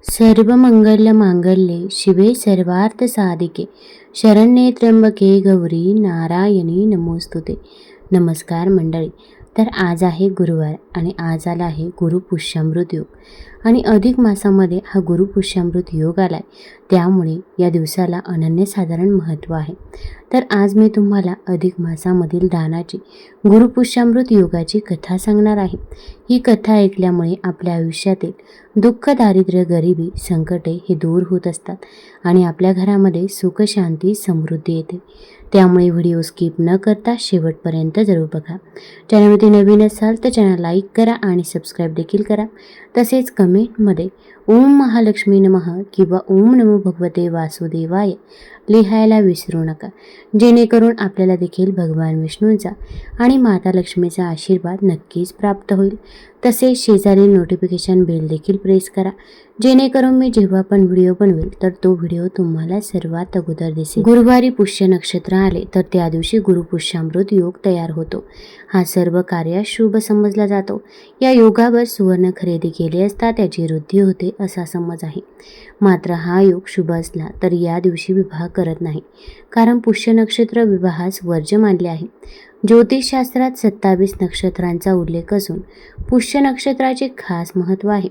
सर्वमंगल मांगल्ये शिवे सर्वार्थ साधिके शरण्ये त्र्यंबके गौरी नारायणी नमोस्तुते. नमस्कार मंडळी. तर आज आहे गुरुवार आणि आज आला आहे गुरुपुष्यामृत योग आणि अधिक मासामध्ये हा गुरुपुष्यामृत योग आला आहे. त्यामुळे या दिवसाला अनन्यसाधारण महत्त्व आहे. तर आज मी तुम्हाला अधिक मासामधील दानाची गुरुपुष्यामृत योगाची कथा सांगणार आहे. ही कथा ऐकल्यामुळे आपल्या आयुष्यातील दुःख, दारिद्र्य, गरिबी, संकटे हे दूर होत असतात आणि आपल्या घरामध्ये सुख, शांती, समृद्धी येते. त्यामुळे व्हिडिओ स्किप न करता शेवटपर्यंत जरूर बघा. चॅनलमध्ये नवीन असाल तर चॅनल लाईक करा आणि सबस्क्राईब देखील करा. तसेच कमेंटमध्ये ओम महालक्ष्मी नमः किंवा ओम नमो भगवते वासुदेवाय लिहायला विसरू नका, जेणेकरून आपल्याला देखील भगवान विष्णूंचा आणि माता लक्ष्मीचा आशीर्वाद नक्कीच प्राप्त होईल. तसेच शेजारी नोटिफिकेशन बेल देखील प्रेस करा, जेणेकरून मी जेव्हा पण व्हिडिओ बनवेल तर तो व्हिडिओ तुम्हाला सर्वात अगोदर दिसेल. गुरुवारी पुष्य नक्षत्र आले तर त्या दिवशी गुरुपुष्यामृत योग तयार होतो. हा सर्व कार्यास शुभ समजला जातो. या योगावर सुवर्ण खरेदी केली असता त्याची वृद्धी होते असा समज आहे. मात्र हा योग शुभ असला तर या दिवशी विवाह करत नाही, कारण पुष्य नक्षत्र विवाहास वर्ज्य मानले आहे. ज्योतिषशास्त्रात 27 नक्षत्रांचा उल्लेख असून पुष्य नक्षत्राचे खास महत्त्व आहे.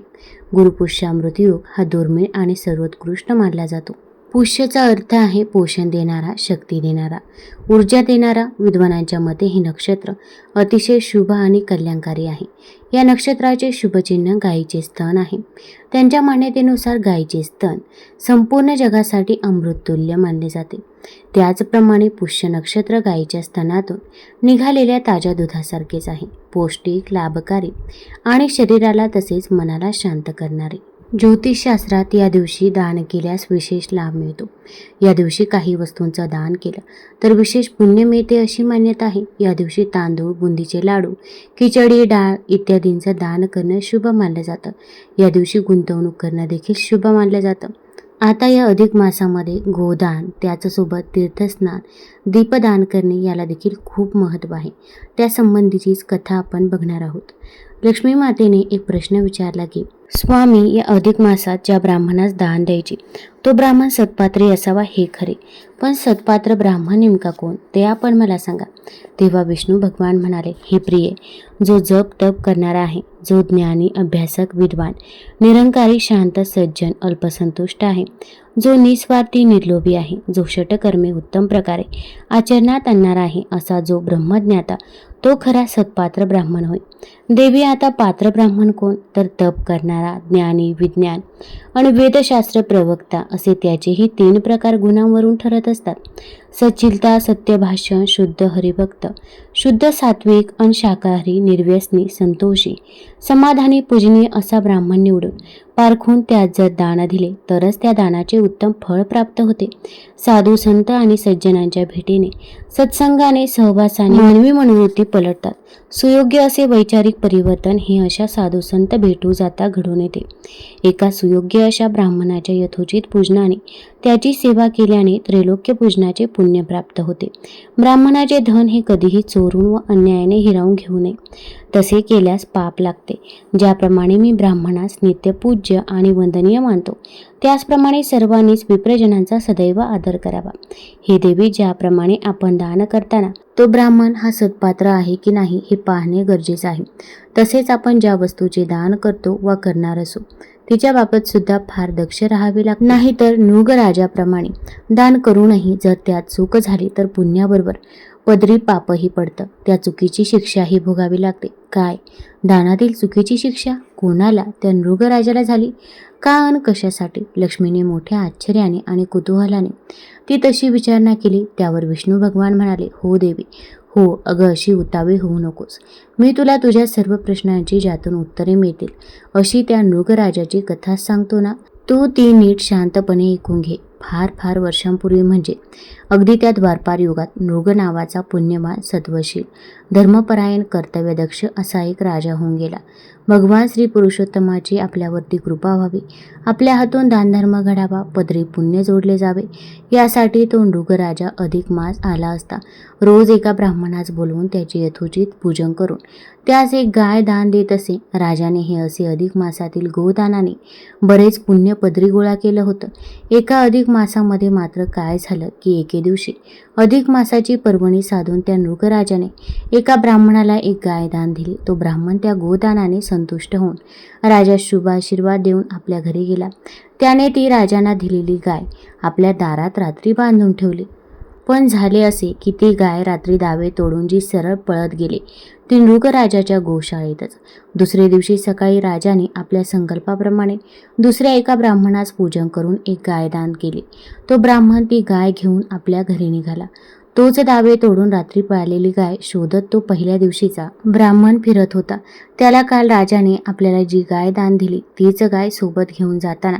गुरुपुष्यामृत योग हा दुर्मिळ आणि सर्वोत्कृष्ट मानला जातो. पुष्यचा अर्थ आहे पोषण देणारा, शक्ती देणारा, ऊर्जा देणारा. विद्वानांच्या मते हे नक्षत्र अतिशय शुभ आणि कल्याणकारी आहे. या नक्षत्राचे शुभचिन्ह गायीचे स्तन आहे. त्यांच्या मान्यतेनुसार गायीचे स्तन संपूर्ण जगासाठी अमृततुल्य मानले जाते. त्याचप्रमाणे पुष्य नक्षत्र गायीच्या स्तनातून निघालेल्या ताज्या दुधासारखेच आहे, पौष्टिक, लाभकारी आणि शरीराला तसेच मनाला शांत करणारे. ज्योतिषशास्त्रात या दिवशी दान केल्यास विशेष लाभ मिळतो. या दिवशी काही वस्तूंचं दान केलं तर विशेष पुण्य मिळते अशी मान्यता आहे. या दिवशी तांदूळ, बुंदीचे लाडू, खिचडी, डाळ इत्यादींचं दान करणं शुभ मानलं जातं. या दिवशी गुंतवणूक करणं देखील शुभ मानलं जातं. आता या अधिक मासामध्ये गोदान, त्याच्यासोबत तीर्थस्नान, दीपदान करणे याला देखील खूप महत्त्व आहे. त्यासंबंधीचीच कथा आपण बघणार आहोत. लक्ष्मी मातेने एक प्रश्न विचारला की, स्वामी, या अधिक मासात ज्या ब्राह्मणास दान द्यायचे तो ब्राह्मण सत्पात्री असावा हे खरे, पण सत्पात्र ब्राह्मण नेमका कोण ते आपण मला सांगा. तेव्हा विष्णू भगवान म्हणाले, हे प्रिये, जो जप तप करणारा आहे, जो ज्ञानी, अभ्यासक, विद्वान, निरंकारी, शांत, सज्जन, अल्पसंतुष्ट आहे, जो निस्वार्थी, निर्लोभी आहे, जो षटकर्मे उत्तम प्रकारे आचरणात आणणारा आहे, असा जो ब्रह्मज्ञाता तो खरा सत्पात्र ब्राह्मण होय. देवी, आता पात्र ब्राह्मण कोण, तर तप करणारा, ज्ञानी, विज्ञान आणि वेदशास्त्र प्रवक्ता असे त्याचेही 3 प्रकार गुणांवरून ठरत असतात. सच्चिलता, सत्यभाषण, शुद्ध हरिभक्त, शुद्ध सात्विक, आणि शाकाहारी, निर्व्यसनी, संतोषी, समाधानी, पूजनीय असा ब्राह्मण निवडून पारखून त्यात जर दान दिले तरच त्या दानाचे उत्तम फळ प्राप्त होते. साधू, संत आणि सज्जनांच्या भेटीने, सत्संगाने, सहवासाने मानवी मनोवृत्ती पलटतात. सुयोग्य असे वैचारिक परिवर्तन हे अशा साधू संत भेटू जाता घडून येते. एका सुयोग्य अशा ब्राह्मणाच्या यथोचित पूजनाने, त्याची सेवा केल्याने त्रैलोक्य पूजनाचे पुण्य प्राप्त होते. ब्राह्मणाचे धन हे कधीही चोरून व अन्यायाने हिरावून घेऊ नये, तसे केल्यास पाप लागते. ज्याप्रमाणे मी ब्राह्मणास नित्यपूज्य आणि वंदनीय मानतो, त्याचप्रमाणे सर्वांनीच विप्रजनांचा सदैव आदर करावा. हे देवी, ज्याप्रमाणे आपण दान करताना तो ब्राह्मण हा सत्पात्र आहे की नाही हे पाहणे गरजेचे आहे, तसेच आपण ज्या वस्तूचे दान करतो वा करणार असो तिच्याबाबत सुद्धा फार दक्ष राहावे लागते. नाहीतर नृग राजाप्रमाणे दान करूनही जर त्यात चूक झाली तर पुण्याबरोबर पदरी पापही पडतं. त्या चुकीची शिक्षाही भोगावी लागते. काय, दानातील चुकीची शिक्षा कोणाला? त्या नृगराजाला झाली का अन कशासाठी? लक्ष्मीने मोठ्या आश्चर्याने आणि कुतूहलाने ती तशी विचारणा केली. त्यावर विष्णू भगवान म्हणाले, हो देवी, हो, अगं अशी उतावीळ होऊ नकोस. मी तुला तुझ्या सर्व प्रश्नांची ज्यातून उत्तरे मिळतील अशी त्या नृगराजाची कथा सांगतो ना, तू ती नीट शांतपणे ऐकून घे. फार फार वर्षांपूर्वी, म्हणजे अगदी त्या द्वापार युगात, नृग नावाचा पुण्यवान, सत्वशील, धर्मपरायण, कर्तव्यदक्ष असा एक राजा होऊन गेला. भगवान श्री पुरुषोत्तमाची आपल्यावरती कृपा व्हावी, आपल्या हातून दानधर्म घडावा, पदरी पुण्य जोडले जावे, यासाठी तो नृगराजा अधिक मास आला असता रोज एका ब्राह्मणास बोलवून त्याचे यथोचित पूजन करून त्यास एक गाय दान देत असे. राजाने हे असे अधिक मासातील गोदानाने बरेच पुण्य पदरी गोळा केलं होतं. एका अधिक मासामध्ये मात्र काय झालं की एके दिवशी अधिक मासाची पर्वणी साधून त्या नृगराजाने एका ब्राह्मणाला एक गाय दान दिली. तो ब्राह्मण त्या गोदानाने संतुष्ट होऊन राजास शुभ आशीर्वाद देऊन आपल्या घरी गेला. त्याने ती राजांना दिलेली गाय आपल्या दारात रात्री बांधून ठेवली. पण झाले असे की ती गाय रात्री दावे तोडून जी सरळ पळत गेली ती नृगराजाच्या गोशाळेतच. दुसरे दिवशी सकाळी राजाने आपल्या संकल्पाप्रमाणे दुसऱ्या एका ब्राह्मणास पूजन करून एक गाय दान केली. तो ब्राह्मण ती गाय घेऊन आपल्या घरी निघाला. तोच दावे तोडून रात्री पळालेली गाय शोधत तो पहिल्या दिवशीचा ब्राह्मण फिरत होता. त्याला काल राजाने आपल्याला जी गाय दान दिली तीच गाय सोबत घेऊन जाताना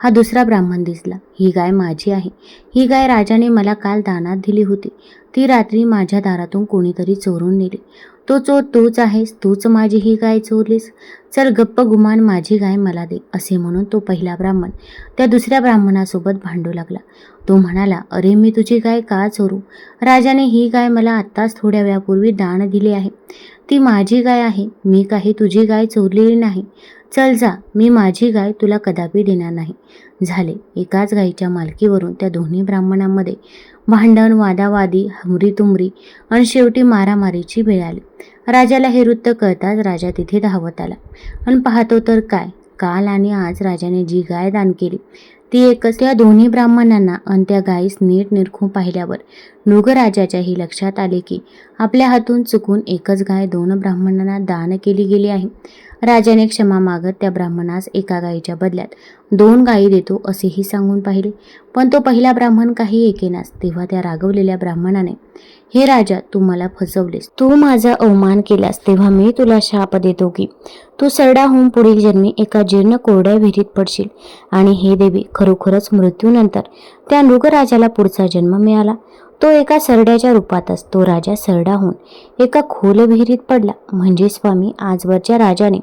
हा दुसरा ब्राह्मण दिसला. ही गाय माझी आहे. ही गाय राजाने मला काल दानात दिली होती. ती रात्री माझ्या दारातून कोणीतरी चोरून नेली. तो चोर तूच आहेस. तूच माझी ही गाय चोरलीस. चल गप्प गुमान माझी गाय मला दे. असे म्हणून तो पहिला ब्राह्मण त्या दुसऱ्या ब्राह्मणासोबत भांडू लागला. तो म्हणाला, अरे मी तुझी गाय का चोरू? राजाने ही गाय मला आत्ताच थोड्या वेळापूर्वी दान दिली आहे. ती माझी गाय आहे. मी काही तुझी गाय चोरलेली नाही. चल जा, मी माझी गाय तुला कदापि देणार नाही. झाले. एकाच गायीच्या मालकीवरून त्या दोन्ही ब्राह्मणांमध्ये भांडण, वादावादी, हमरीतुमरी आणि शेवटी मारामारीची वेळ आली. राजाला हे वृत्त कळताच राजा तिथे धावत आला आणि पाहतो तर काय, काल आणि आज राजाने जी गाय दान केली ती एकच. त्या दोन्ही ब्राह्मणांना आणि त्या गायीस नीट निरखून पाहिल्यावर नृगराजाच्याही लक्षात आले की आपल्या हातून चुकून एकच गाय दोन ब्राह्मणांना दान केली गेली आहे. राजाने क्षमा मागत त्या ब्राह्मणास एका गायीच्या बदल्यात 2 गायी देतो असेही सांगून पाहिले. पण तो पहिला ब्राह्मण काही ऐकेनास. तेव्हा त्या रागवलेल्या ब्राह्मणाने, हे राजा, तू मला फसवलेस. तू माझा अवमान केलास. तेव्हा मी तुला शाप देतो की तू सरडा होऊन पुढील जन्मी एका जीर्ण कोरड्या विहिरीत पडशील. आणि हे देवी, खरोखरच मृत्यूनंतर त्या नृगराजाला पुढचा जन्म मिळाला. तो एका सरड्याच्या रूपातच. तो राजा सरडा होऊन एका खोल विहिरीत पडला. म्हणजे स्वामी, आजवरच्या राजाने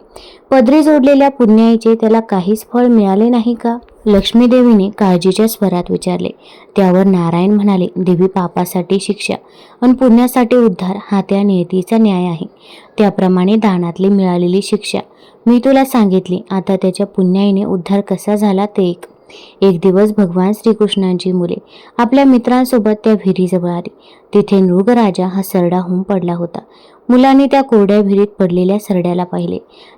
पदरी जोडलेल्या पुण्याईचे त्याला काहीच फळ मिळाले नाही का? लक्ष्मीदेवीने काळजीच्या स्वरात विचारले. त्यावर नारायण म्हणाले, देवी, पापासाठी शिक्षा आणि पुण्यासाठी उद्धार हा त्या नियतीचा न्याय आहे. त्याप्रमाणे दानातली मिळालेली शिक्षा मी तुला सांगितली. आता त्याच्या पुण्याईने उद्धार कसा झाला ते एक दिवस भगवान श्रीकृष्णांची मुले आपल्या मित्रांसोबत त्या विहिरीजवळ आली. तिथे नृगराजा हा सरडा होऊन पडला होता. मुलांनी त्या कोरड्या विहिरीत पडलेल्या सरड्याला पाहिले.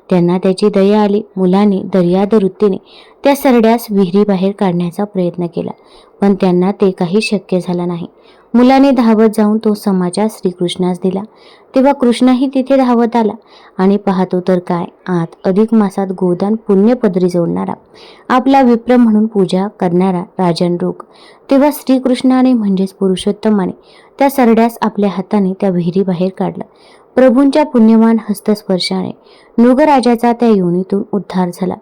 त्यांना त्याची दया आली. मुलांनी दर्याद वृत्तीने त्या सरड्यास विहिरीबाहेर काढण्याचा प्रयत्न केला, पण त्यांना ते काही शक्य झालं नाही. मुलांनी धावत जाऊन तो समाचार श्रीकृष्णास दिला. तेव्हा कृष्णही तिथे धावत आला आणि पाहतो तर काय, आत अधिक मासात गोदान पुण्य पदरी जोडणारा, आपला विप्र म्हणून पूजा करणारा राजन नृग. तेव्हा श्रीकृष्णाने म्हणजेच पुरुषोत्तमाने त्या सरड्यास आपल्या हाताने त्या विहिरीबाहेर काढला. प्रभूंच्या पुण्यवान हस्तस्पर्शाने नृगराजाचा त्या योनीतून उद्धार झाला.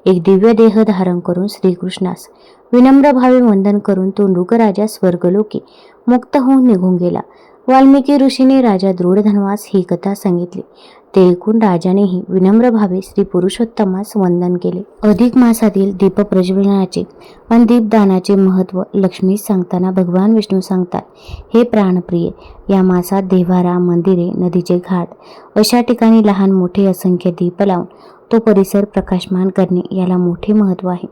एक दिव्य देह धारण करून श्रीकृष्णास विनम्र भावे वंदन करून तो नृगराजा स्वर्गलोकी मुक्त होऊन निघून गेला. वाल्मिकी ऋषीने राजा दृढधन्वास ही कथा सांगितली. ते ऐकून राजानेही विनम्र भावे श्री पुरुषोत्तमास वंदन केले. अधिक मासातील दीप प्रज्वलनाचे आणि दीपदानाचे महत्त्व लक्ष्मी सांगताना भगवान विष्णू सांगतात, हे प्राणप्रिय, या मासात देव्हारा, मंदिरे, नदीचे घाट अशा ठिकाणी लहान मोठे असंख्य दीप लावून तो परिसर प्रकाशमान करणे याला मोठे महत्त्व आहे.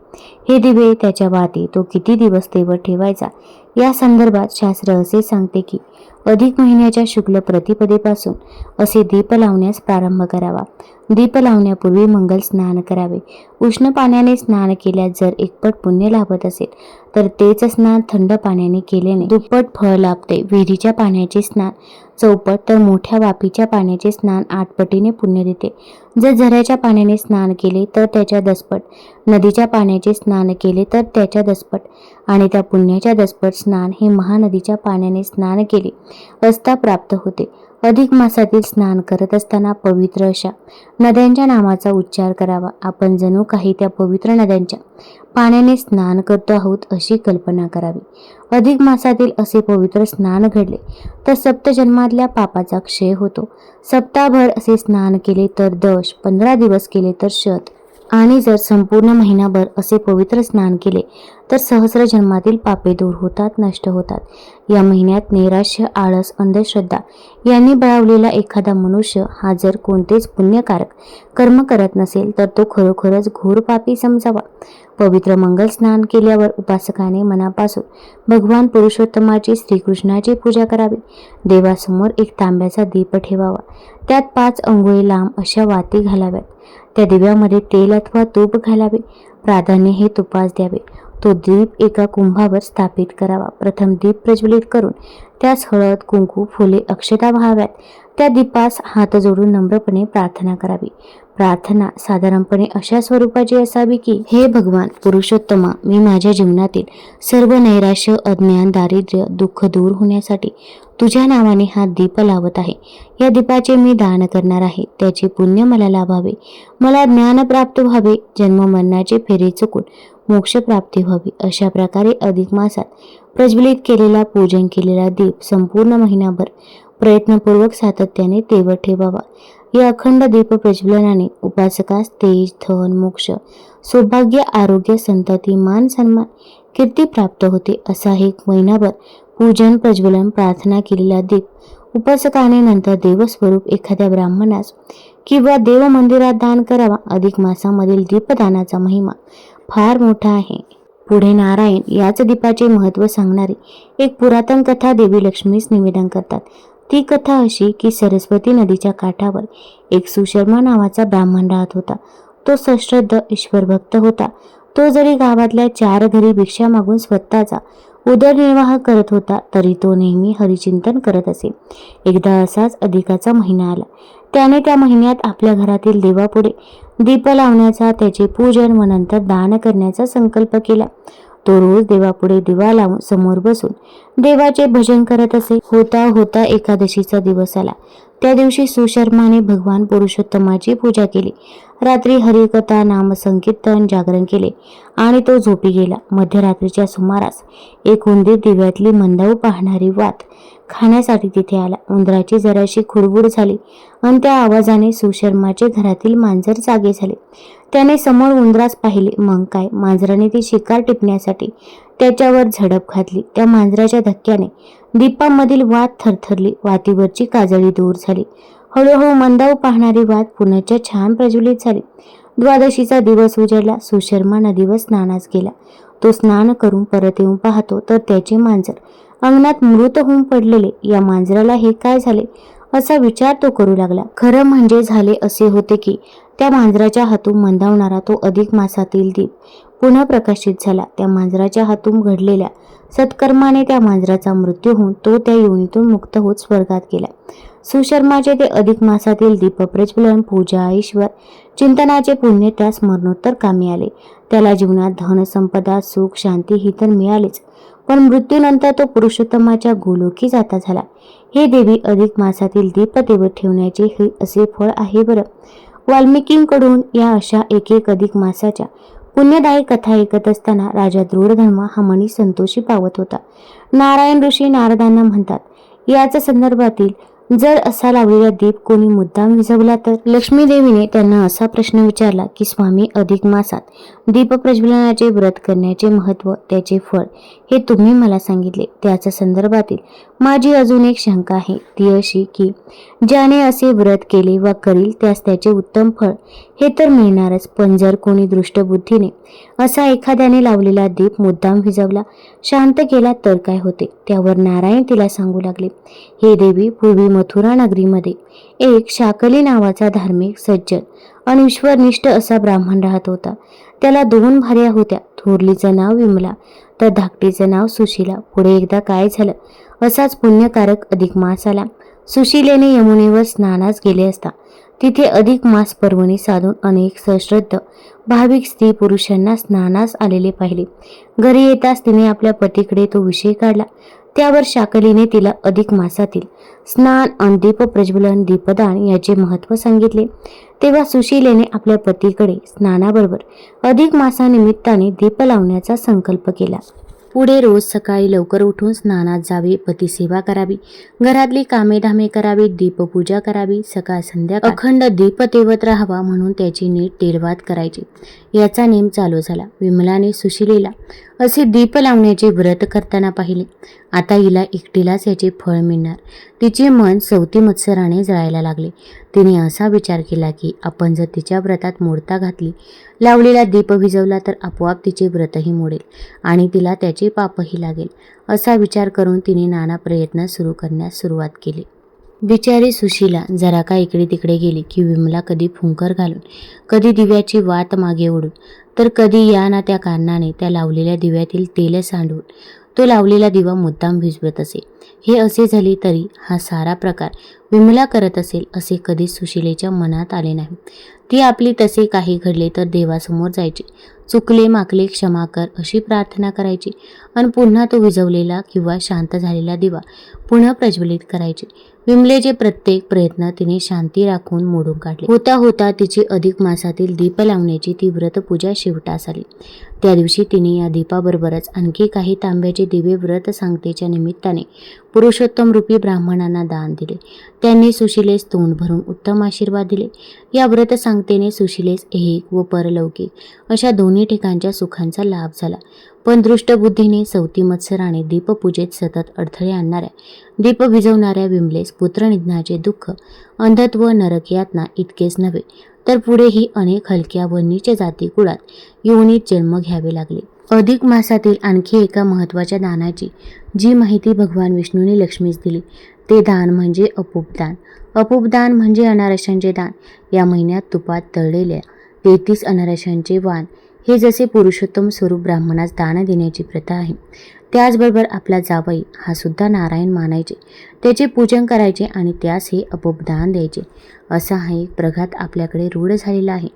हे दिवे, त्याच्या वाती तो किती दिवस तेवर ठेवायचा या संदर्भात शास्त्र असे सांगते की अधिक महिन्याच्या शुक्ल प्रतिपदेपासून असे दीप लावण्यास प्रारंभ करावा. दीप लावण्यापूर्वी मंगल स्नान करावे. उष्ण पाण्याने स्नान केल्यास जर एकपट पुण्य लाभत असेल तर तेच स्नान थंड पाण्याने केल्याने दुप्पट फळ लाभते. विहिरीच्या पाण्याचे स्नान चौपट तर मोठ्या वाफीच्या पाण्याचे स्नान 8 पटीने पुण्य देते. जर झऱ्याच्या पाण्याने स्नान केले तर त्याच्या 10 पट, नदीच्या पाण्याचे स्नान केले तर त्याच्या 10 पट आणि त्या पुण्याच्या 10 पट स्नान हे महानदीच्या पाण्याने स्नान केले असता प्राप्त होते. अधिक मासातील स्नान करत असताना पवित्र अशा नद्यांच्या नामाचा उच्चार करावा. आपण जणू काही त्या पवित्र नद्यांच्या पाण्याने स्नान करतो आहोत अशी कल्पना करावी. अधिक मासातील असे पवित्र स्नान घडले तर सप्तजन्मातल्या पापाचा क्षय होतो. सप्ताहभर असे स्नान केले तर दश, 15 दिवस केले तर शत, आणि जर संपूर्ण महिनाभर असे पवित्र स्नान केले तर सहस्र जन्मातील पापे दूर होतात, नष्ट होतात. या महिन्यात नैराश्य, आळस, अंधश्रद्धा यांनी बळावलेला एखादा मनुष्य हा जर कोणतेच पुण्यकारक कर्म करत नसेल तर तो खरोखरच घोर पापी समजावा. पवित्र मंगल स्नान केल्यावर उपासकाने मनापासून भगवान पुरुषोत्तमाची, श्रीकृष्णाची पूजा करावी. देवासमोर एक तांब्याचा दीप ठेवावा. त्यात 5 अंगुळी लांब अशा वाती घालाव्यात. त्या दिव्यामध्ये तेल अथवा तूप घालावे. प्राधान्य हे तुपास द्यावे. तो दीप एका कुंभावर स्थापित करावा. प्रथम दीप प्रज्वलित करून त्यास हळद, कुंकू, फुले, अक्षता वाहाव्यात. त्या दीपास हात जोडून नम्रपणे प्रार्थना करावी. प्रार्थना साधारणपणे अशा स्वरूपाची असावी की, हे भगवान पुरुषोत्तमा, मी माझ्या जीवनातील सर्व नैराश्य, अज्ञान, दारिद्र्य, दुःख दूर होण्यासाठी तुझ्या नावाने हा दीप लावत आहे. या दीपाचे मी दान करणार आहे. त्याचे पुण्य मला लाभावे. मला ज्ञान प्राप्त व्हावे. जन्म मरणाचे फेरे चुकून मोक्ष प्राप्ती व्हावी. अशा प्रकारे अधिक मासात प्रज्वलित केलेला, पूजन केलेला दीप संपूर्ण महिनाभर प्रयत्नपूर्वक सातत्याने तेवत ठेवावा. या अखंड दीप प्रज्वलनाने उपासकास तेज, धन, मोक्ष, सौभाग्य, आरोग्य, संतती, मान, सन्मान, कीर्ती प्राप्त होते. असा एक महिनाभर पूजन, प्रज्वलन, प्रार्थना केलेला दीप उपासकाने नंतर देवस्वरूप एखाद्या ब्राह्मणास किंवा देव मंदिरात दान करावा. अधिक मासामधील दीपदानाचा महिमा फार मोठा आहे. पुढे नारायण याच दीपाचे महत्त्व सांगणारी एक पुरातन कथा देवी लक्ष्मीस निवेदन करतात. ती कथा अशी की, सरस्वती नदीच्या काठावर एक सुशर्मा नावाचा ब्राह्मण राहत होता. तो सश्रद्ध ईश्वरभक्त होता. तो जरी गावातल्या 4 घरी भिक्षा मागून स्वतःचा उदरनिर्वाह करत होता तरी तो नेहमी हरिचिंतन करत असे. एकदा असाच अधिकाचा महिना आला. त्याने त्या महिन्यात आपल्या घरातील देवापुढे दीप लावण्याचा, त्याचे पूजन व नंतर दान करण्याचा संकल्प केला. तो रोज देवापुढे दिवा लावून समोर बसून देवाचे भजन करत असे. होता होता एकादशीचा दिवस आला. त्या दिवशी सुशर्माने भगवान पुरुषोत्तमाची पूजा केली. रात्री हरिकथा, नामसंकीर्तन, जागरण केले आणि तो झोपी गेला. मध्यरात्रीच्या सुमारास एक उंदीर दिव्यातली मंदाऊ पाहणारी वात खाण्यासाठी तिथे आला. उंदराची जराशी खुडबुड झाली आणि त्या आवाजाने सुशर्माचे घरातील मांजर जागे झाले. त्याने समोर उंदरास पाहिले. मग काय, मांजराने ती शिकार टिपण्यासाठी त्याच्यावर झडप घातली. त्या मांजराच्या धक्क्याने दीपामधील वात थरथरली. वातीवरची काजळी दूर झाली. हळूहळू मंदाऊ पाहणारी वात पुनश्च छान प्रज्वलित झाली. द्वादशीचा दिवस उजाडला. सुशर्मा नदीवर स्नानास गेला. तो स्नान करून परत येऊन पाहतो तर त्याचे मांजर अंगणात मृत होऊन पडलेले. या मांजराला हे काय झाले असा विचार तो करू लागला. खरं म्हणजे झाले असे होते की, त्या मांजराच्या हातून मंदावणारा तो अधिक मासातील दीप पुन्हा प्रकाशित झाला. त्या मांजराच्या हातून घडलेल्या सत्कर्माने त्या मांजराचा मृत्यू होऊन तो त्या योनीतून मुक्त होत स्वर्गात गेला. सुशर्माचे ते अधिक मासातील दीप प्रज्वलन, पूजा, ईश्वर चिंतनाचे पुण्य त्यास मरणोत्तर कामी आले. त्याला जीवनात धन, संपदा, सुख, शांती ही तर मिळालीच, पण मृत्यूनंतर तो पुरुषोत्तमाच्या गोलोकी जाता झाला. हे देवी, अधिक मासातील दीप तेवत ठेवण्याचे हे असे फळ आहे बरं. वाल्मिकींकडून या अशा एक अधिक मासाच्या पुण्यदायी कथा ऐकत असताना राजा दृढधर्मा हा मनी संतोषी पावत होता. नारायण ऋषी नारदांना म्हणतात, याच संदर्भातील जर असा लावलेला दीप कोणी मुद्दाम विझवला तर? लक्ष्मी देवीने त्यांना असा प्रश्न विचारला की, स्वामी, अधिक मासात दीप प्रज्वलनाचे व्रत करण्याचे महत्त्व, त्याचे फळ हे तुम्ही मला सांगितले. त्याच संदर्भातील माझी अजून एक शंका आहे. ती अशी की, ज्याने असे व्रत केले वा करील त्यास त्याचे उत्तम फळ हे तर मिळणारच, पण जर कोणी दृष्टबुद्धीने असा एखाद्याने लावलेला दीप मुद्दाम विझवला, शांत केला तर काय होते? त्यावर नारायण तिला सांगू लागले, हे देवी, पूर्वी मथुरा नगरीमध्ये एक शाकली नावाचा धार्मिक, सज्जन आणि ईश्वरनिष्ठ असा ब्राह्मण राहत होता. त्याला 2 भार्या होत्या. थोरलीचं नाव विमला तर धाकटीचं नाव सुशीला. पुढे एकदा काय झालं, असाच पुण्यकारक अधिक मास आला. सुशीलेने यमुनेवर स्नानास गेले असता तिथे अधिक मास पर्वणी साधून अनेक सश्रद्ध भाविक स्त्री पुरुषांना स्नानास आलेले पाहिले. घरी येताच तिने आपल्या पतीकडे तो विषय काढला. त्यावर शाकलीने तिला अधिक मासातील स्नान आणि दीप प्रज्वलन, दीपदान याचे महत्त्व सांगितले. तेव्हा सुशीलेने आपल्या पतीकडे स्नानाबरोबर अधिक मासानिमित्ताने दीप लावण्याचा संकल्प केला. पुढे रोज सकाळी लवकर उठून स्नानात जावे, पतिसेवा करावी, घरातली कामेधामे करावी, दीपपूजा करावी, सकाळ संध्याकाळ अखंड दीप तेवत राहावा म्हणून त्याची नीट तेलवात करायची. याचा नेम चालू झाला. विमलाने सुशिलेला असे दीप लावण्याचे व्रत करताना पाहिले. आता हिला एकटीलाच याचे फळ मिळणार. तिचे मन सवती मत्सराने जळायला लागले. तिने असा विचार केला की आपण जर तिच्या व्रतात मोडता घातली, लावलेला दीप विझवला तर आपोआप तिचे व्रतही मोडेल आणि तिला त्याचे पापही लागेल. असा विचार करून तिने नाना प्रयत्न सुरू करण्यास सुरुवात केली. बिचारी सुशीला जरा का इकडे तिकडे गेली की विमला कधी फुंकर घालून, कधी दिव्याची वात मागे ओढून, तर कधी या ना त्या कारणाने त्या लावलेल्या दिव्यातील तेल सांडवून तो लावलेला दिवा मुद्दाम भिजवत असे. हे असे झाले तरी हा सारा प्रकार विमला करत असेल असे कधीच सुशिलेच्या मनात आले नाही. ती आपली तसे काही घडले तर देवासमोर जायची, चुकले माकले क्षमा कर अशी प्रार्थना करायची आणि पुन्हा तो विझवलेला किंवा शांत झालेला दिवा पुन्हा प्रज्वलित करायची. विमलेचे प्रत्येक प्रयत्न तिने शांती राखून मोडून काढले. होता होता तिची अधिक मासातील दीप लावण्याची ती व्रतपूजा शेवटास आली. त्या दिवशी तिने या दीपाबरोबरच आणखी काही तांब्याचे दिवे व्रत सांगतेच्या निमित्ताने पुरुषोत्तम रूपी ब्राह्मणांना दान दिले. त्यांनी सुशिलेस तोंड भरून उत्तम आशीर्वाद दिले. या व्रत सांगतेने सुशिलेस ऐहिक व परलौकिक अशा दोन्ही ठिकाणच्या सुखांचा लाभ झाला. पण दृष्टबुद्धीने सवती मत्सराने दीपपूजेत सतत अडथळे आणणाऱ्या, दीप विझवणाऱ्या विमलेस पुत्रनिधनाचे दुःख, अंधत्व, नरक यातना इतकेच नव्हे तर पुढेही अनेक हलक्या व नीच जाती कुळात योनीत जन्म घ्यावे लागले. अधिक मासातील आणखी एका महत्त्वाच्या दानाची जी माहिती भगवान विष्णूने लक्ष्मीस दिली ते दान म्हणजे अपूपदान. अपूपदान म्हणजे अनारशांचे दान. या महिन्यात तुपात तळलेल्या 33 अनारशांचे वाण हे जसे पुरुषोत्तम स्वरूप ब्राह्मणास दान देण्याची प्रथा आहे, त्याचबरोबर आपला जावई हा सुद्धा नारायण मानायचे, त्याचे पूजन करायचे आणि त्यास हे अपूपदान द्यायचे. असा हा एक प्रघात आपल्याकडे रूढ झालेला आहे.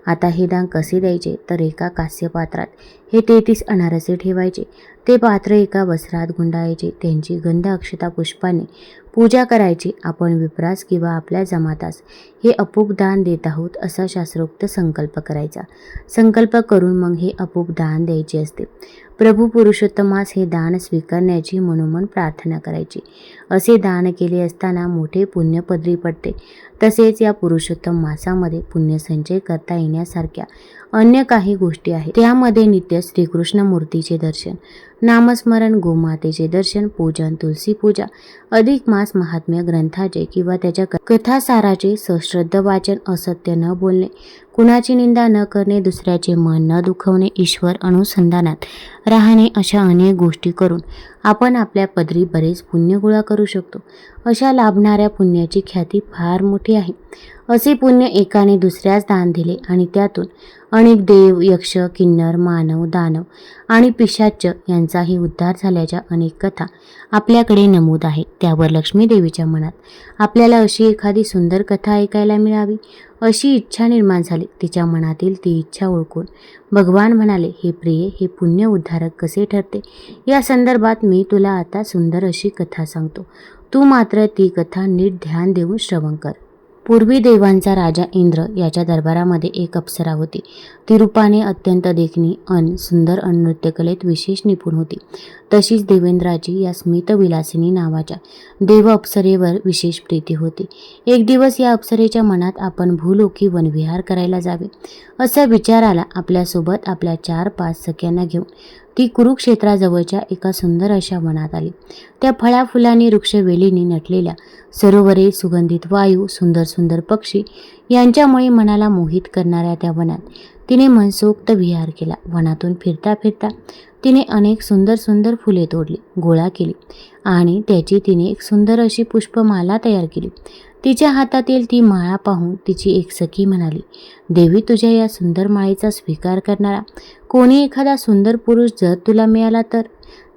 आता हे दान कसे द्यायचे तर एका कास्यपात्रात हे 33 अनारसे ठेवायचे. ते पात्र एका वस्त्रात गुंडाळायचे, त्यांची गंध अक्षता पुष्पाने पूजा करायची. आपण विप्रास किंवा आपल्या जमातास हे अपूपदान देत आहोत असा शास्त्रोक्त संकल्प करायचा. संकल्प करून मग हे अपूपदान द्यायचे असते. प्रभू पुरुषोत्तमास हे दान स्वीकारण्याची मनोमन प्रार्थना करायची. असे दान केले असताना मोठे पुण्य पदरी पडते. तसेच या पुरुषोत्तम मासामध्ये पुण्यसंचय करता येण्यासारख्या अन्य काही गोष्टी आहेत. त्यामध्ये नित्य श्रीकृष्ण मूर्तीचे दर्शन, नामस्मरण, गोमातेचे दर्शन, पूजन, तुलसी पूजा, अधिक मास महात्म्य ग्रंथाचे किंवा त्याच्या कथासाराचे सश्रद्ध वाचन, असत्य न बोलणे, कुणाची निंदा न करणे, दुसऱ्याचे मन न दुखवणे, ईश्वर अनुसंधानात राहणे अशा अनेक गोष्टी करून आपण आपल्या पदरी बरेच पुण्य गोळा करू शकतो. अशा लाभणाऱ्या पुण्याची ख्याती फार मोठी आहे. असे पुण्य एकाने दुसऱ्यास दान दिले आणि त्यातून अनेक देव, यक्ष, किन्नर, मानव, दानव आणि पिशाच्च यांचाही उद्धार झाल्याच्या अनेक कथा आपल्याकडे नमूद आहेत. त्यावर लक्ष्मी देवीच्या मनात आपल्याला अशी एखादी सुंदर कथा ऐकायला मिळावी अशी इच्छा निर्माण झाली. तिच्या मनातील ती इच्छा ओळखून भगवान म्हणाले, हे प्रिये, हे पुण्य उद्धारक कसे ठरते या संदर्भात मी तुला आता सुंदर अशी कथा सांगतो. तू मात्र ती कथा नीट ध्यान देऊन श्रवण कर. पूर्वी देवांचा राजा इंद्र याच्या दरबारामध्ये एक अप्सरा होती. ती रूपाने अत्यंत देखणी अन सुंदर नृत्यकलेत विशेष निपुण होती. तशीच देवेंद्राची या स्मितविलासिनी नावाच्या देव अप्सरेवर विशेष प्रीती होती. एक दिवस या अप्सरेच्या मनात आपण भूलोकी वनविहार करायला जावे असा विचार आला. आपल्यासोबत आपल्या 4-5 सख्यांना घेऊन ती कुरुक्षेत्राजवळच्या एका सुंदर अशा वनात आली. त्या फळाफुलांनी वृक्षवेलींनी नटलेल्या सरोवरे, सुगंधित वायू, सुंदर सुंदर पक्षी यांच्यामुळे मनाला मोहित करणाऱ्या त्या वनात तिने मनसोक्त विहार केला. वनातून फिरता फिरता तिने अनेक सुंदर सुंदर फुले तोडली, गोळा केली आणि त्याची तिने एक सुंदर अशी पुष्पमाला तयार केली. तिच्या हातातील ती माळा पाहून तिची एक सखी म्हणाली, देवी, तुझ्या या सुंदर माळेचा स्वीकार करणारा कोणी एखादा सुंदर पुरुष जर तुला मिळाला तर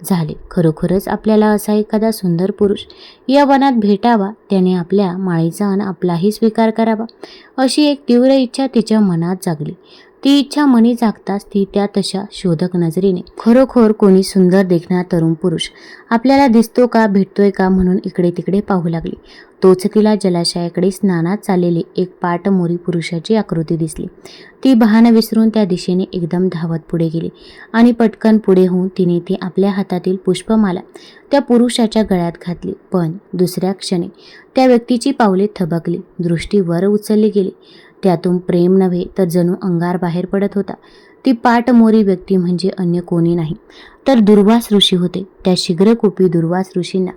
झाले. खरोखरच आपल्याला असा एखादा सुंदर पुरुष या वनात भेटावा, त्याने आपल्या माळेचा आणि आपलाही स्वीकार करावा अशी एक तीव्र इच्छा तिच्या मनात जागली. ती इच्छा मनी जागताच ती त्या तशा शोधक नजरेने खरोखर कोणी सुंदर देखणारा तरुण पुरुष आपल्याला दिसतो का, भेटतोय का म्हणून इकडे तिकडे पाहू लागली. तोच तिला जलाशयाकडे स्नानात चाललेली एक पाटमोरी पुरुषाची आकृती दिसली. ती भान विसरून त्या दिशेने एकदम धावत पुढे गेली आणि पटकन पुढे होऊन तिने ती आपल्या हातातील पुष्पमाला त्या पुरुषाच्या गळ्यात घातली. पण दुसऱ्या क्षणी त्या व्यक्तीची पावले थबकली, दृष्टी वर उचलली गेली. त्यातून प्रेम नव्हे तर जणू अंगार बाहेर पडत होता. ती पाटमोरी व्यक्ती म्हणजे अन्य कोणी नाही तर दुर्वास ऋषी होते. त्या शीघ्रकोपी दुर्वास ऋषींना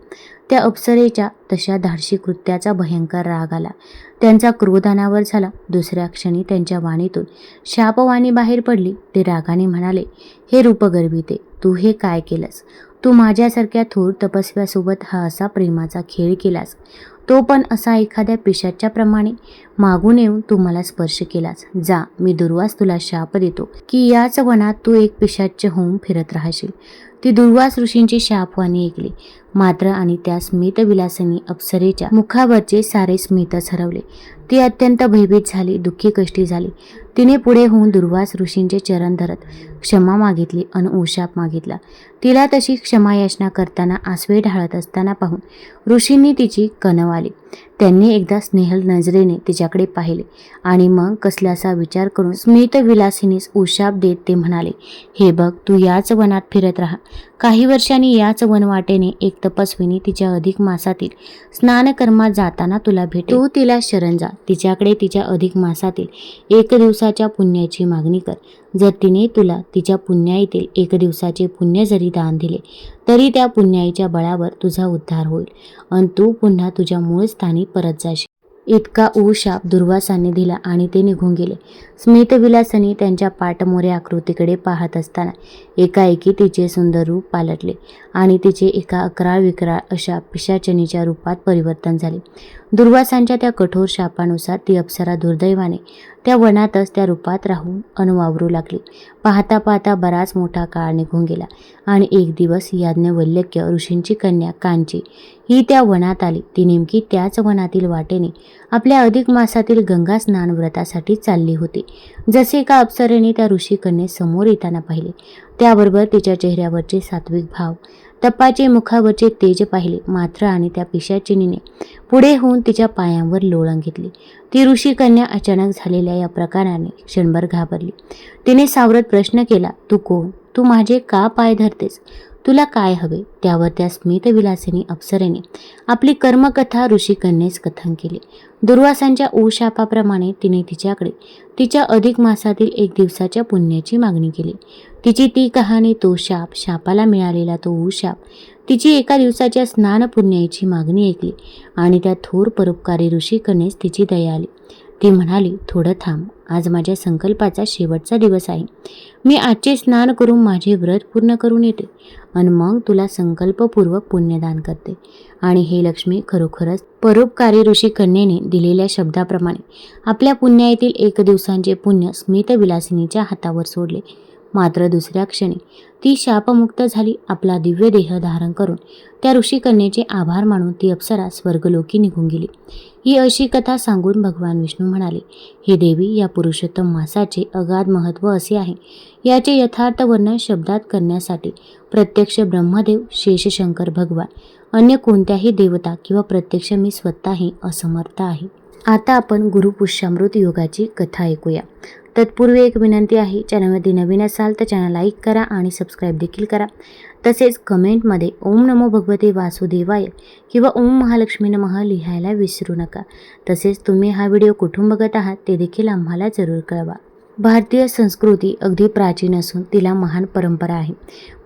त्या अप्सरेच्या तशा धाडसी कृत्याचा भयंकर राग आला. त्यांचा क्रोध अनावर झाला. दुसऱ्या क्षणी त्यांच्या वाणीतून शापवाणी बाहेर पडली. ते रागाने म्हणाले, हे रूपगर्विते, तू हे काय केलंस? तू माझ्यासारख्या थोर तपस्व्यासोबत हा असा प्रेमाचा खेळ केलास, तो पण असा एखाद्या पिशाच्याप्रमाणे. मागून येऊन तू मला स्पर्श केलास. जा, मी दुर्वास तुला शाप देतो की याच वनात तू एक पिशाच्य होऊन फिरत राहशील. ती दुर्वास ऋषींची शापवाणी ऐकली मात्र आणि त्या स्मितविलासिनी अप्सरेच्या मुखावरचे सारे स्मितच हरवले. ती अत्यंत भयभीत झाली, दुःखी कष्टी झाली. तिने पुढे होऊन दुर्वास ऋषींचे चरण धरत क्षमा मागितली अन उशाप मागितला. तिला तशी क्षमायाचना करताना आसवे ढाळत असताना पाहून ऋषींनी तिची कणवाली. त्यांनी एकदा स्नेहल नजरेने तिच्याकडे पाहिले आणि मग कसल्यासा विचार करून स्मितविलासिनीस उशाप देत ते म्हणाले, हे बघ, तू याच वनात फिरत राहा. काही वर्षांनी याच वनवाटेने एक तपस्विनी तिच्या अधिक मासातील स्नानकर्मात जाताना तुला भेटेल. तू तिला शरण जा. तिच्याकडे तिच्या अधिक मासातील एक दिवसाच्या पुण्याची मागणी कर. जर तिने तुला तिच्या पुण्याईतील एक दिवसाचे पुण्य जरी दान दिले तरी त्या पुण्याईच्या बळावर तुझा उद्धार होईल आणि तू पुन्हा तुझ्या मूळ स्थानी परत जाशील. इतका उशाप दुर्वासाने दिला आणि ते निघून गेले. स्मितविलासनी त्यांच्या पाटमोऱ्या आकृतीकडे पाहत असताना एकाएकी तिचे सुंदर रूप पालटले आणि तिचे एका अकराळ विक्राळ अशा पिशाचनीच्या रूपात परिवर्तन झाले. दुर्वासांच्या त्या कठोर शापानुसार ती अप्सरा दुर्दैवाने त्या वनातच त्या रूपात राहून अनवावरू लागली. पाहता पाहता बराच मोठा काळ निघून गेला आणि एक दिवस याज्ञवल्क्य ऋषींची कन्या कांची ही त्या वनात आली. ती नेमकी त्याच वनातील वाटेने आपल्या अधिक मासातील गंगा स्नान व्रतासाठी चालली होती. जसे का अप्सरेने त्या ऋषी कन्येस समोर येताना पाहिले, त्याबरोबर तिच्या चेहऱ्यावरचे सात्विक भाव, तपाचे मुखावरचे तेज पाहिले मात्र आणि त्या पिशाचिनीने पुढे होऊन तिच्या पायांवर लोळण घेतली. ती ऋषी कन्या अचानक झालेल्या या प्रकाराने क्षणभर घाबरली. तिने सावरत प्रश्न केला, तू कोण? तू माझे का पाय धरतेस? तुला काय हवे? त्यावर त्या स्मितविलासिनी अप्सरेने आपली कर्मकथा ऋषी कन्येस कथन केली. दुर्वासांच्या उशापाप्रमाणे तिने तिच्याकडे तिच्या अधिक मासातील एक दिवसाच्या पुण्याची मागणी केली. तिची ती कहाणी, तो शाप, शापाला मिळालेला तो उशाप, तिची एका दिवसाच्या स्नान पुण्याची मागणी ऐकली आणि त्या थोर परोपकारी ऋषी कन्येस तिची दया आली. ती म्हणाली, थोडं थांब, आज माझ्या संकल्पाचा शेवटचा दिवस आहे. मी आजचे स्नान करून माझे व्रत पूर्ण करून येते आणि मग तुला संकल्पपूर्वक पुण्यदान करते. आणि हे लक्ष्मी, खरोखरच परोपकारी ऋषी कन्येने दिलेल्या शब्दाप्रमाणे आपल्या पुण्याईतील एक दिवसांचे पुण्य स्मितविलासिनीच्या हातावर सोडले. मात्र दुसऱ्या क्षणी ती शापमुक्त झाली. आपला दिव्य देह धारण करून त्या ऋषी कन्येचे आभार मानून ती अप्सरा स्वर्गलोकी निघून गेली. ही अशी कथा सांगून भगवान विष्णू म्हणाले, हे देवी, या पुरुषोत्तम मासाचे अगाध महत्त्व असे आहे. याचे यथार्थ वर्णन शब्दात करण्यासाठी प्रत्यक्ष ब्रह्मदेव, शेषशंकर भगवान, अन्य कोणत्याही देवता किंवा प्रत्यक्ष मी स्वतःही असमर्थ आहे. आता आपण गुरुपुष्यामृत योगाची कथा ऐकूया. तत्पूर्वी एक विनंती आहे, चॅनलमध्ये नवीन असाल तर चॅनल लाईक करा आणि सबस्क्राईब देखील करा. तसेच कमेंटमध्ये ओम नमो भगवते वासुदेवाय किंवा ओम महालक्ष्मी नमः लिहायला विसरू नका. तसेच तुम्ही हा व्हिडिओ कुठून बघत आहात ते देखील आम्हाला जरूर कळवा. भारतीय संस्कृती अगदी प्राचीन असून तिला महान परंपरा आहे.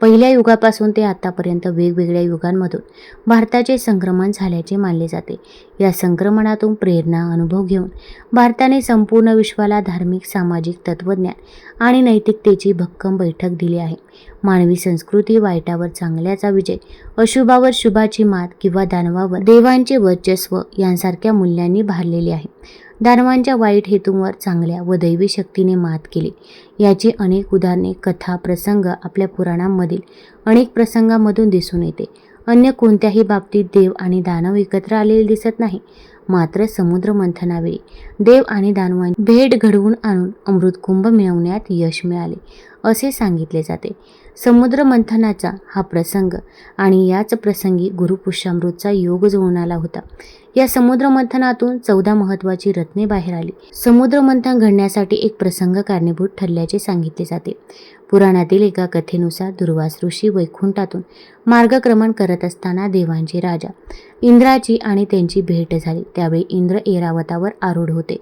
पहिल्या युगापासून ते आतापर्यंत वेगवेगळ्या युगांमधून भारताचे संक्रमण झाल्याचे मानले जाते. या संक्रमणातून प्रेरणा, अनुभव घेऊन भारताने संपूर्ण विश्वाला धार्मिक, सामाजिक, तत्त्वज्ञान आणि नैतिकतेची भक्कम बैठक दिली आहे. मानवी संस्कृती वाईटावर चांगल्याचा विजय, अशुभावर शुभाची मात किंवा दानवावर देवांचे वर्चस्व यांसारख्या मूल्यांनी भारलेली आहे. दानवांच्या वाईट हेतूंवर चांगल्या व दैवी शक्तीने मात केली. याची अनेक उदाहरणे, कथा, प्रसंग आपल्या पुराणांमधील अनेक प्रसंगांमधून दिसून येते. अन्य कोणत्याही बाबतीत देव आणि दानव एकत्र आलेले दिसत नाही. मात्र समुद्र मंथनावेळी देव आणि दानवांची भेट घडवून आणून अमृत कुंभ मिळवण्यात यश मिळाले असे सांगितले जाते. समुद्र मंथनाचा हा प्रसंग आणि याच प्रसंगी गुरुपुष्यामृतचा योग जुळून आला होता. या समुद्र मंथनातून 14 महत्त्वाची रत्ने बाहेर आली. समुद्र मंथन घडण्यासाठी एक प्रसंग कारणीभूत ठरल्याचे सांगितले जाते. पुराणातील एका कथेनुसार दुर्वास ऋषी वैकुंठातून मार्गक्रमण करत असताना देवांचे राजा इंद्राची आणि त्यांची भेट झाली. त्यावेळी इंद्र ऐरावतावर आरूढ होते.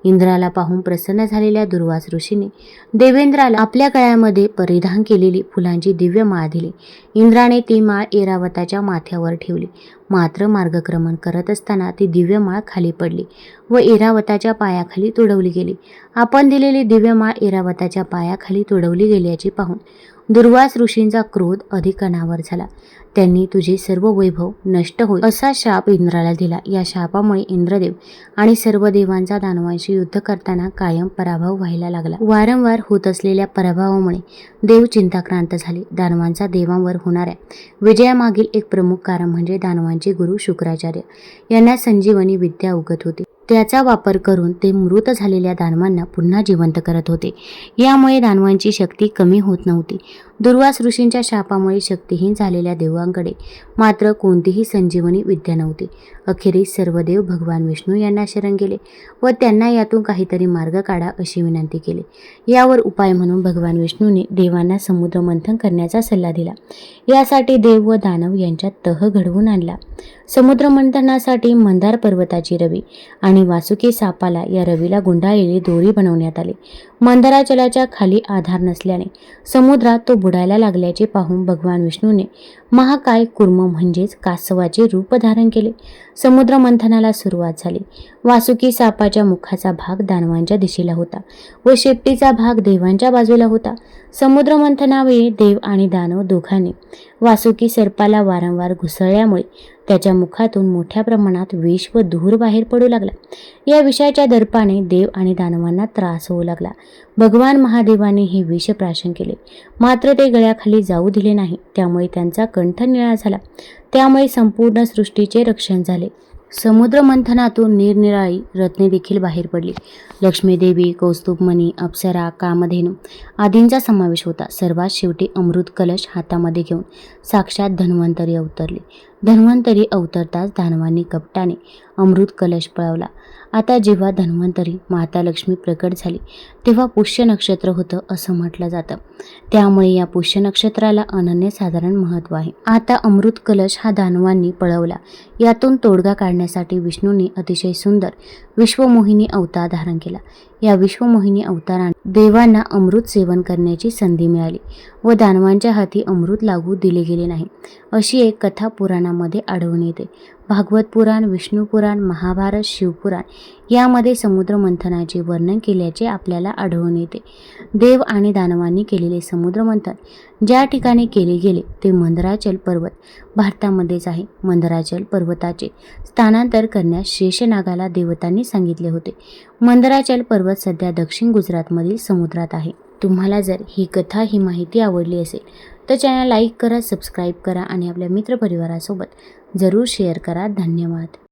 इंद्राला पाहून प्रसन्न झालेल्या दुर्वास ऋषीने देवेंद्राला आपल्या गळ्यामध्ये परिधान केलेली फुलांची दिव्य माळ दिली. इंद्राने ती माळ ऐरावताच्या माथ्यावर ठेवली. मात्र मार्गक्रमण करत असताना ती दिव्य माळ खाली पडली व ऐरावताच्या पायाखाली तुडवली गेली. आपण दिलेली दिव्य माळ ऐरावताच्या पायाखाली तुडवली गेल्याची पाहून दुर्वास ऋषींचा क्रोध अधिक अनावर झाला. त्यांनी तुझे सर्व वैभव नष्ट होईल असा शाप इंद्राला दिला. या शापामुळे इंद्रदेव आणि सर्व देवांचा दानवांशी युद्ध करताना कायम पराभव व्हायला लागला. वारंवार होत असलेल्या पराभवामुळे देव चिंताक्रांत झाले. दानवांचा देवांवर होणाऱ्या विजयामागील एक प्रमुख कारण म्हणजे दानवांचे गुरु शुक्राचार्य यांना संजीवनी विद्या उगत होती. त्याचा वापर करून ते मृत झालेल्या दानवांना पुन्हा जिवंत करत होते. यामुळे दानवांची शक्ती कमी होत नव्हती. दुर्वास ऋषींच्या शापामुळे शक्तिहीन झालेल्या देवांकडे मात्र कोणतीही संजीवनी विद्या नव्हती. अखेरीस सर्व देव भगवान विष्णू यांना शरण गेले व त्यांना यातून काहीतरी मार्ग काढा अशी विनंती केली. यावर उपाय म्हणून भगवान विष्णूने देवांना समुद्र मंथन करण्याचा सल्ला दिला. यासाठी देव व दानव यांच्यात तह घडवून आणला. समुद्र मंथनासाठी मंदार पर्वताची रवी आणि वासुकी सापाला या रवीला गुंडाळलेली दोरी बनवण्यात आली. मंदाराचलाच्या खाली आधार नसल्याने समुद्रात तो बुडायला लागल्याचे पाहून भगवान विष्णूने महाकाय कूर्म म्हणजेच कासवाचे रूप धारण केले. समुद्र मंथनाला सुरुवात झाली. वासुकी सापाच्या मुखाचा भाग दानवांच्या दिशेला होता व शेपटीचा भाग देवांच्या बाजूला होता. समुद्र मंथनावेळी देव आणि दानव दोघांनी वासुकी सर्पाला वारंवार घुसळल्यामुळे त्याच्या मुखातून मोठ्या प्रमाणात विष व धूर बाहेर पडू लागला. या विषाच्या दर्पाने देव आणि दानवांना त्रास होऊ लागला. भगवान महादेवाने हे विष प्राशन केले, मात्र ते गळ्याखाली जाऊ दिले नाही. त्यामुळे त्यांचा कंठ निळा झाला. त्यामुळे संपूर्ण सृष्टीचे रक्षण झाले. समुद्र मंथनातून निरनिराळी रत्ने देखील बाहेर पडली. लक्ष्मीदेवी, कौस्तुभमणी, अप्सरा, कामधेनू आदींचा समावेश होता. सर्वात शेवटी अमृत कलश हातामध्ये घेऊन साक्षात धन्वंतरी अवतरले. धन्वंतरी अवतरताच दानवांनी कपटाने अमृत कलश पळवला. आता जेव्हा धन्वंतरी माता लक्ष्मी प्रकट झाली तेव्हा पुष्य नक्षत्र होतं असं म्हटलं जातं. त्यामुळे या पुष्य नक्षत्राला अनन्यसाधारण महत्त्व आहे. आता अमृत कलश हा दानवांनी पळवला. यातून तोडगा काढण्यासाठी विष्णूंनी अतिशय सुंदर विश्वमोहिनी अवतार धारण केला. या विश्वमोहिनी अवताराने देवांना अमृत सेवन करण्याची संधी मिळाली व दानवांच्या हाती अमृत लागू दिले गेले नाही अशी एक कथा पुराणामध्ये आढळून येते. भागवत पुराण, विष्णू पुराण, महाभारत, शिवपुराण यामध्ये समुद्र मंथनाचे वर्णन केल्याचे आपल्याला आढळून येते. देव आणि दानवांनी केलेले समुद्र मंथन ज्या ठिकाणी केले गेले ते मंदराचल पर्वत भारतामध्येच आहे. मंदराचल पर्वताचे स्थानांतर करण्यास शेषनागाला देवतांनी सांगितले होते. मंदराचल पर्वत सध्या दक्षिण गुजरातमधील समुद्रात आहे. तुम्हाला जर ही कथा, ही माहिती आवडली असेल तर चॅनल लाईक करा, सबस्क्राईब करा आणि आपल्या मित्रपरिवारासोबत जरूर शेअर करा. धन्यवाद.